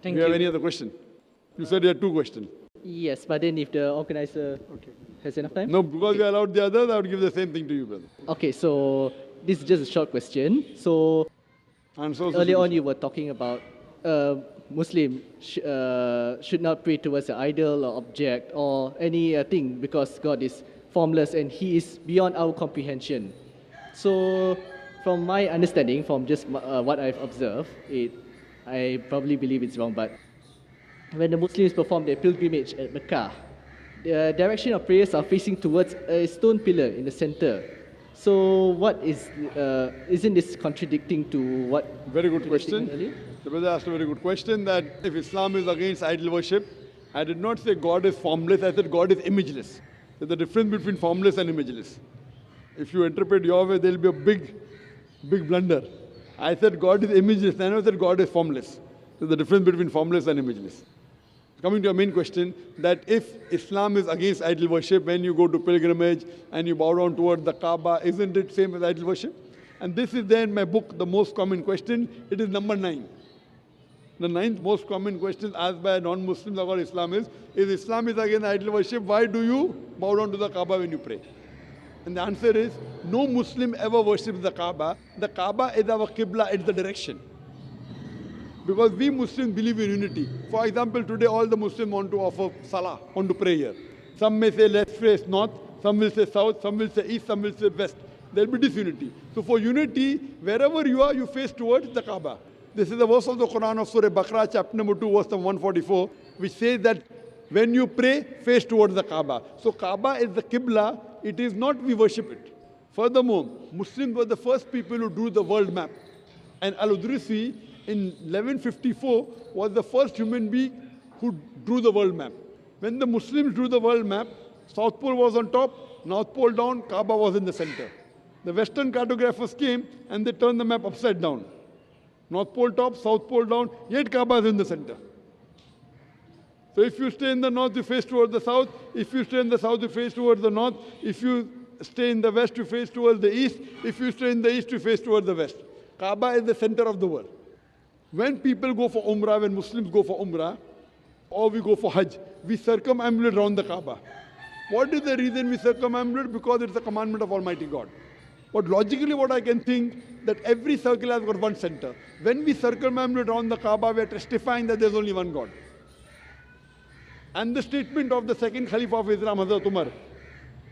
Thank Do you. you have any other question? You said you had two questions. Yes, but then if the organizer has enough time? No, because we allowed the others, I would give the same thing to you, brother. Okay, so this is just a short question. So And so earlier on you were talking about Muslim should not pray towards an idol or object or any thing because God is formless and He is beyond our comprehension. So from my understanding, from just what I've observed, I probably believe it's wrong, but when the Muslims perform their pilgrimage at Mecca, the direction of prayers are facing towards a stone pillar in the center. So what isn't this contradicting to what? Very good question. The brother asked a very good question that if Islam is against idol worship, I did not say God is formless, I said God is imageless. There's a difference between formless and imageless. If you interpret your way, there will be a big blunder. I said God is imageless, I never said God is formless. There's a difference between formless and imageless. Coming to your main question, that if Islam is against idol worship, when you go to pilgrimage and you bow down toward the Kabbah, isn't it same as idol worship? And this is there in my book, the most common question. It is number 9. The 9th most common question asked by non-Muslims about Islam is Islam is against idol worship, why do you bow down to the Kabbah when you pray? And the answer is, no Muslim ever worships the Kabbah. The Kabbah is our Qibla, it's the direction. Because we Muslims believe in unity. For example, today all the Muslims want to offer salah, want to pray here. Some may say let's face north, some will say south, some will say east, some will say west. There will be disunity. So for unity, wherever you are, you face towards the Kaaba. This is the verse of the Quran of Surah Baqarah, chapter number 2, verse number 144, which says that when you pray, face towards the Kaaba. So Kaaba is the Qibla, it is not we worship it. Furthermore, Muslims were the first people who drew the world map. And Al-Udrisi in 1154 was the first human being who drew the world map. When the Muslims drew the world map, South Pole was on top, North Pole down, Kaaba was in the center. The Western cartographers came and they turned the map upside down. North Pole top, South Pole down, yet Kaaba is in the center. So if you stay in the north, you face towards the south. If you stay in the south, you face towards the north. If you stay in the west, you face towards the east. If you stay in the east, you face towards the west. Kaaba is the center of the world. When people go for Umrah, when Muslims go for Umrah, or we go for Hajj, we circumambulate around the Kaaba. What is the reason we circumambulate? Because it's a commandment of Almighty God. But logically what I can think, that every circle has got one center. When we circumambulate around the Kaaba, we are testifying that there's only one God. And the statement of the second Caliph of Islam, Hazrat Umar,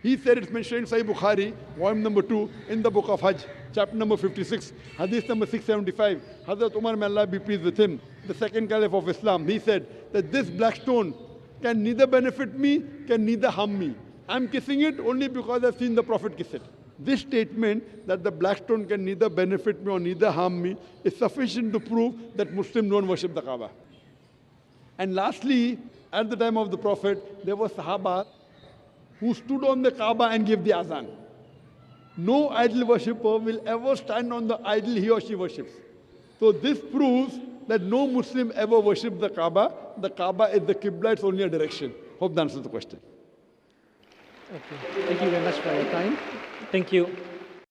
he said, it's mentioned in Sahih Bukhari, volume number 2, in the book of Hajj, chapter number 56, hadith number 675. Hazrat Umar, may Allah be pleased with him, the second Caliph of Islam, he said that this black stone can neither benefit me, can neither harm me. I'm kissing it only because I've seen the Prophet kiss it. This statement that the black stone can neither benefit me or neither harm me is sufficient to prove that Muslims don't worship the Kaaba. And lastly, at the time of the Prophet, there were Sahaba who stood on the Kaaba and gave the azan. No idol worshipper will ever stand on the idol he or she worships. So this proves that no Muslim ever worships the Kaaba. The Kaaba is the Qibla, it's only a direction. Hope that answers the question. Okay. Thank you very much for your time. Thank you.